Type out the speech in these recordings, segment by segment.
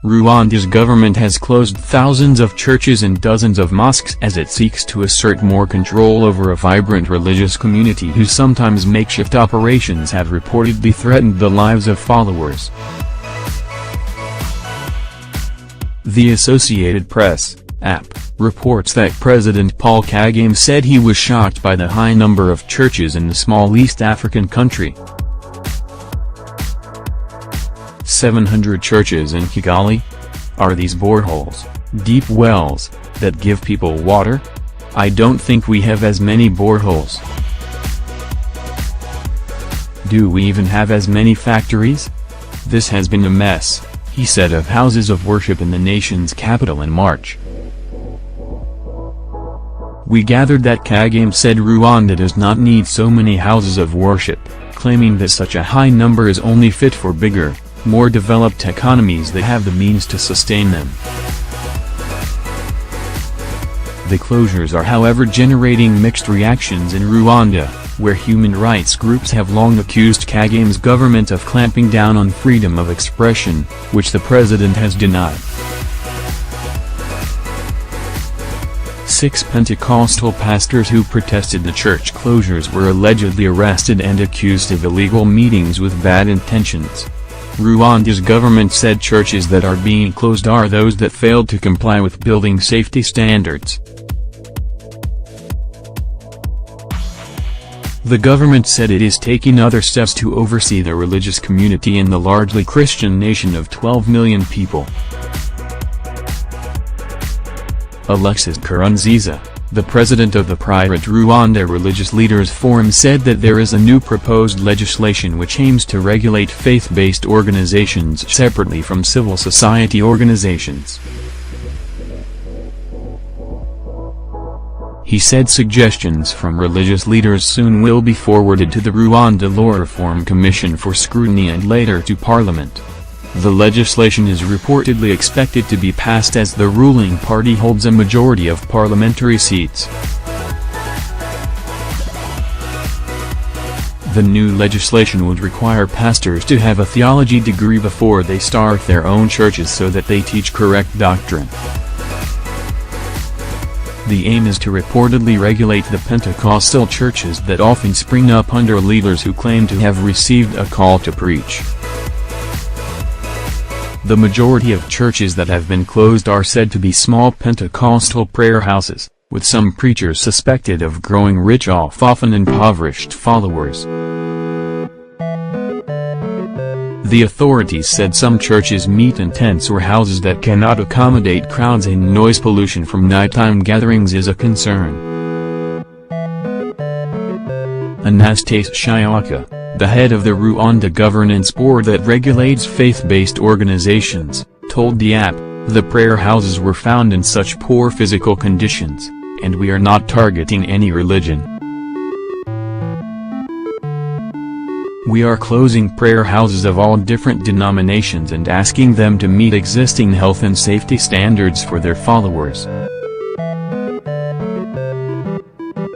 Rwanda's government has closed thousands of churches and dozens of mosques as it seeks to assert more control over a vibrant religious community whose sometimes makeshift operations have reportedly threatened the lives of followers. The Associated Press, AP, reports that President Paul Kagame said he was shocked by the high number of churches in the small East African country. 700 churches in Kigali? Are these boreholes, deep wells, that give people water? I don't think we have as many boreholes. Do we even have as many factories? This has been a mess, he said of houses of worship in the nation's capital in March. We gathered that Kagame said Rwanda does not need so many houses of worship, claiming that such a high number is only fit for bigger, more developed economies that have the means to sustain them. The closures are however generating mixed reactions in Rwanda, where human rights groups have long accused Kagame's government of clamping down on freedom of expression, which the president has denied. 6 Pentecostal pastors who protested the church closures were allegedly arrested and accused of illegal meetings with bad intentions. Rwanda's government said churches that are being closed are those that failed to comply with building safety standards. The government said it is taking other steps to oversee the religious community in the largely Christian nation of 12 million people. Alexis Nkurunziza, the president of the private Rwanda Religious Leaders Forum, said that there is a new proposed legislation which aims to regulate faith-based organizations separately from civil society organizations. He said suggestions from religious leaders soon will be forwarded to the Rwanda Law Reform Commission for scrutiny and later to Parliament. The legislation is reportedly expected to be passed as the ruling party holds a majority of parliamentary seats. The new legislation would require pastors to have a theology degree before they start their own churches so that they teach correct doctrine. The aim is to reportedly regulate the Pentecostal churches that often spring up under leaders who claim to have received a call to preach. The majority of churches that have been closed are said to be small Pentecostal prayer houses, with some preachers suspected of growing rich off often impoverished followers. The authorities said some churches meet in tents or houses that cannot accommodate crowds, and noise pollution from nighttime gatherings is a concern. Anastase Shayaka, the head of the Rwanda governance board that regulates faith-based organizations, told the AP, the prayer houses were found in such poor physical conditions, and we are not targeting any religion. We are closing prayer houses of all different denominations and asking them to meet existing health and safety standards for their followers.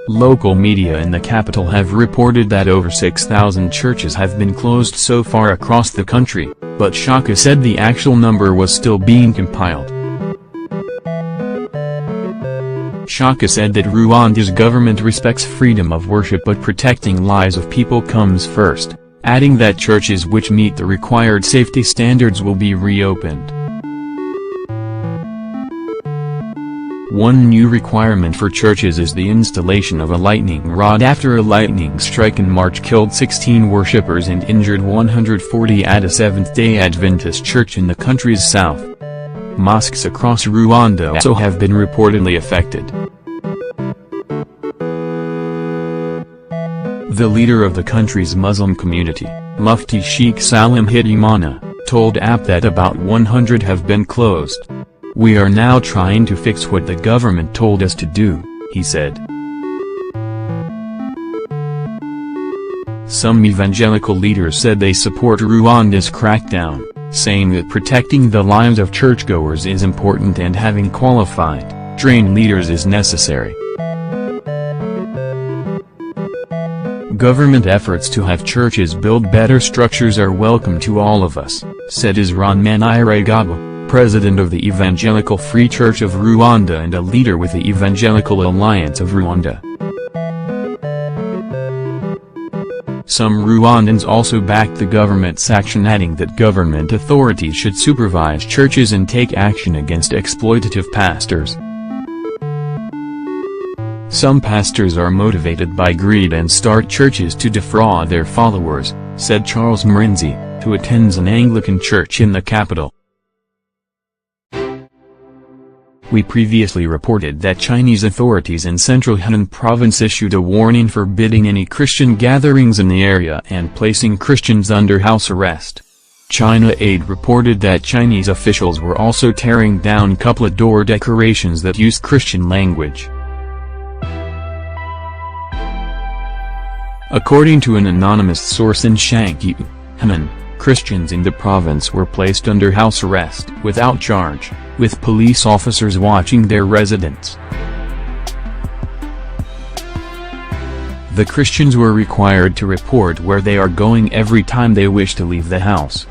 Local media in the capital have reported that over 6,000 churches have been closed so far across the country, but Shaka said the actual number was still being compiled. Shaka said that Rwanda's government respects freedom of worship but protecting lives of people comes first, adding that churches which meet the required safety standards will be reopened. One new requirement for churches is the installation of a lightning rod after a lightning strike in March killed 16 worshippers and injured 140 at a Seventh-day Adventist church in the country's south. Mosques across Rwanda also have been reportedly affected. The leader of the country's Muslim community, Mufti Sheikh Salim Hitimana, told AP that about 100 have been closed. We are now trying to fix what the government told us to do, he said. Some evangelical leaders said they support Rwanda's crackdown, saying that protecting the lives of churchgoers is important and having qualified, trained leaders is necessary. Government efforts to have churches build better structures are welcome to all of us, said Isran Maniregabo, president of the Evangelical Free Church of Rwanda and a leader with the Evangelical Alliance of Rwanda. Some Rwandans also backed the government's action, adding that government authorities should supervise churches and take action against exploitative pastors. Some pastors are motivated by greed and start churches to defraud their followers, said Charles Mrenzi, who attends an Anglican church in the capital. We previously reported that Chinese authorities in central Henan province issued a warning forbidding any Christian gatherings in the area and placing Christians under house arrest. China Aid reported that Chinese officials were also tearing down couplet door decorations that use Christian language. According to an anonymous source in Shangqiu, Henan, Christians in the province were placed under house arrest without charge, with police officers watching their residence. The Christians were required to report where they are going every time they wish to leave the house.